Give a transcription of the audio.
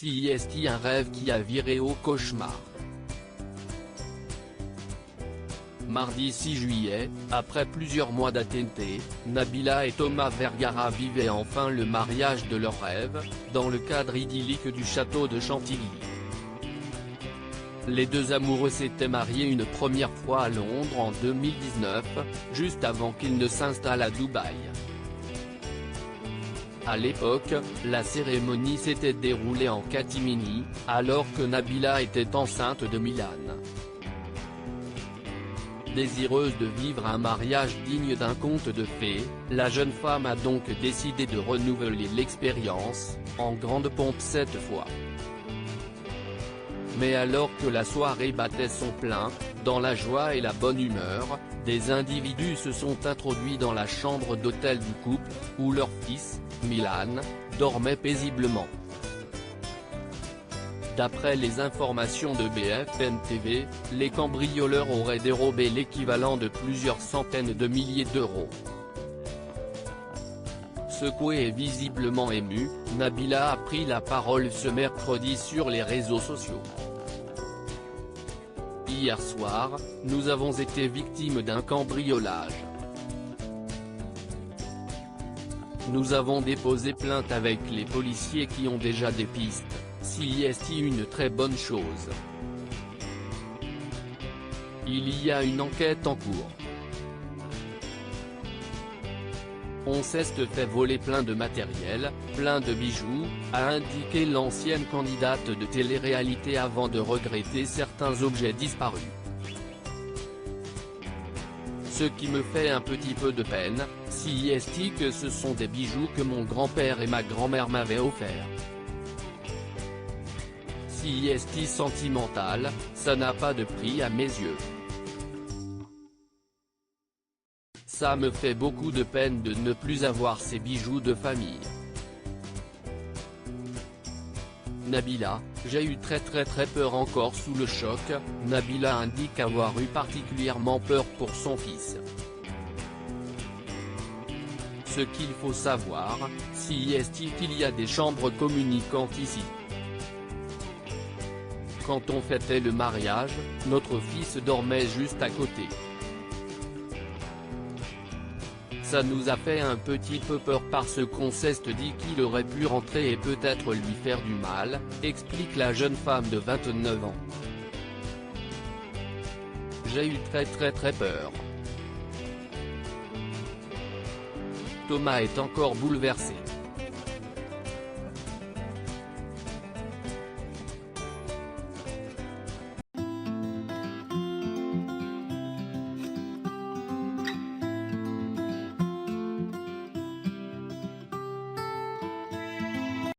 CIST, un rêve qui a viré au cauchemar. Mardi 6 juillet, après plusieurs mois d'attente, Nabila et Thomas Vergara vivaient enfin le mariage de leurs rêves, dans le cadre idyllique du château de Chantilly. Les deux amoureux s'étaient mariés une première fois à Londres en 2019, juste avant qu'ils ne s'installent à Dubaï. À l'époque, la cérémonie s'était déroulée en catimini, alors que Nabila était enceinte de Milan. Désireuse de vivre un mariage digne d'un conte de fées, la jeune femme a donc décidé de renouveler l'expérience, en grande pompe cette fois. Mais alors que la soirée battait son plein, dans la joie et la bonne humeur, des individus se sont introduits dans la chambre d'hôtel du couple, où leur fils, Milan, dormait paisiblement. D'après les informations de BFM TV, les cambrioleurs auraient dérobé l'équivalent de plusieurs centaines de milliers d'euros. Secouée et visiblement émue, Nabila a pris la parole ce mercredi sur les réseaux sociaux. Hier soir, nous avons été victimes d'un cambriolage. Nous avons déposé plainte avec les policiers qui ont déjà des pistes. CIST, une très bonne chose. Il y a une enquête en cours. On s'est fait voler plein de matériel, plein de bijoux, a indiqué l'ancienne candidate de télé-réalité avant de regretter certains objets disparus. Ce qui me fait un petit peu de peine, CIST, que ce sont des bijoux que mon grand-père et ma grand-mère m'avaient offerts. CIST sentimental, ça n'a pas de prix à mes yeux. Ça me fait beaucoup de peine de ne plus avoir ces bijoux de famille. Nabila, j'ai eu très peur encore sous le choc. Nabila indique avoir eu particulièrement peur pour son fils. Ce qu'il faut savoir, CIST, qu'il y a des chambres communicantes ici. Quand on fêtait le mariage, notre fils dormait juste à côté. Ça nous a fait un petit peu peur parce qu'on s'est dit qu'il aurait pu rentrer et peut-être lui faire du mal, explique la jeune femme de 29 ans. J'ai eu très peur. Thomas est encore bouleversé.